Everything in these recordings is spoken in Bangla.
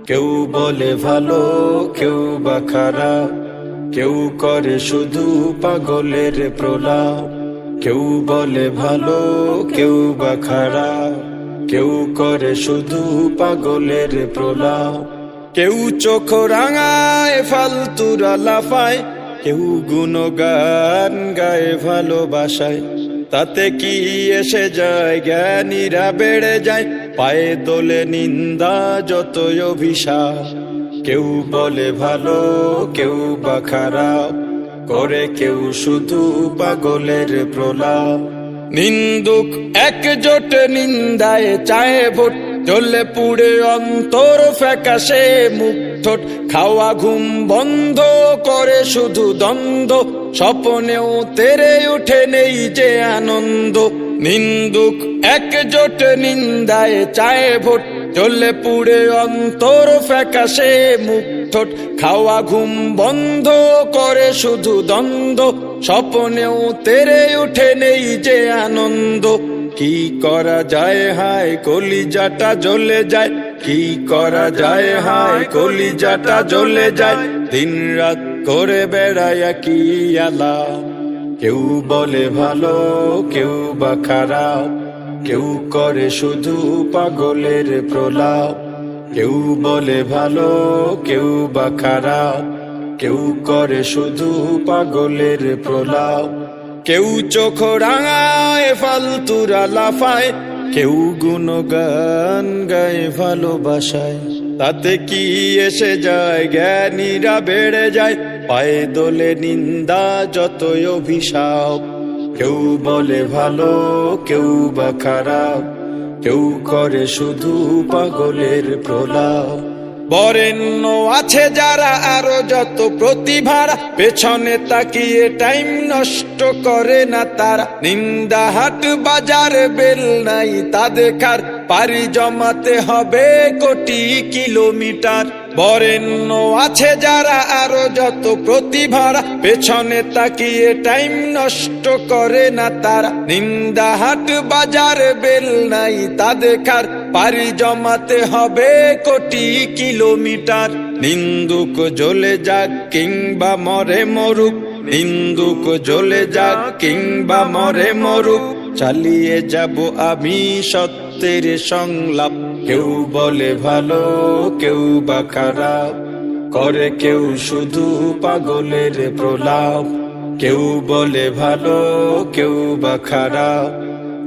কেউ বলে ভালো কেউ বা খারাপ, কেউ করে শুধু পাগলের প্রলাপ। কেউ বলে ভালো কেউ বা খারাপ, কেউ করে শুধু পাগলের প্রলাপ। কেউ চোখ রাঙায় ফালতুরা লাফায়, কেউ গুণগান গায় ভালোবাসায়। তাতে কি এসে যায়, জ্ঞানীরা বেড়ে যায়, পায়ে দোলে নিন্দা যতই অভিশাপ। কেউ বলে ভালো কেউ বা খারাপ, করে কেউ শুধু পাগলের প্রলাপ। নিন্দুক একজোট নিন্দায় চায় ভোট, জ্বলে পুড়ে অন্তর ফ্যাকাশে মুখ ঠোঁট। খাওয়া ঘুম বন্ধ করে শুধু দ্বন্দ্ব, স্বপ্নেও তেরে উঠে নেই যে আনন্দ। নিন্দুক একজোট নিন্দায় চায় ভোট, জ্বলে পুড়ে অন্তর ফ্যাকাশে মুখ ঠোঁট। খাওয়া ঘুম বন্ধ করে শুধু দ্বন্দ্ব, স্বপ্নেও তেরে উঠে নেই যে আনন্দ। কি করা যায় হায় কলিজাটা জ্বলে যায়, কি করা যায় হায় কলিজাটা জ্বলে যায়। দিন রাত করে বেড়ায় কি আলা, কেউ বলে ভালো কেউ বা খারাপ, কেউ করে শুধু পাগলের প্রলাপ। কেউ বলে ভালো কেউ বা খারাপ, কেউ করে শুধু পাগলের প্রলাপ। কেউ চোখ রাঙায় ফালতুরা লাফায়, কেউ গুণগান গায় ভালোবাসায়। তাতে কি এসে যায়, জ্ঞানীরা বেড়ে যায়, পায়ে দোলে নিন্দা যতই অভিশাপ। কেউ বলে ভালো কেউ বা খারাপ, কেউ করে শুধু পাগলের প্রলাপ। বরেণ্য আছে যারা আরো যত প্রতিভারা, পেছনে তাকিয়ে টাইম নষ্ট করে না তারা। নিন্দা হাট বাজার বেল নাই তা দেখার, পারি জমাতে হবে কোটি কিলোমিটার। বরেণ্য আছে যারা আরো যত প্রতিভারা, পেছনে তাকিয়ে টাইম নষ্ট করে না তারা। নিন্দা হাট বাজার বেল নাই তা দেখার, পারি জমাতে হবে কোটি কিলোমিটার। নিন্দুক জ্বলে যাক কিংবা মরে মরুক, নিন্দুক জ্বলে যাক কিংবা মরে মরুক, চালিয়ে যাব আমি সত্যের সংলাপ। কেউ বলে ভালো কেউ বা খারাপ, করে কেউ শুধু পাগলের প্রলাপ। কেউ বলে ভালো কেউ বা খারাপ,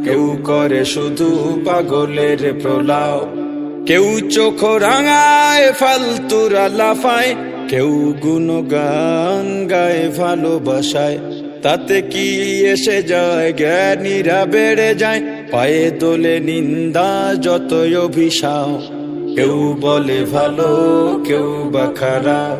কেউ করে শুধু পাগলের প্রলাপ। কেউ চোখ রাঙায় ফালতুরা লাফায়, কেউ গুণগান গায় ভালোবাসায়। তাতে কি এসে যায়, জ্ঞানীরা বেড়ে যায়, পায়ে দোলে নিন্দা যতই অভিশাপ। কেউ বলে ভালো কেউ বা খারাপ,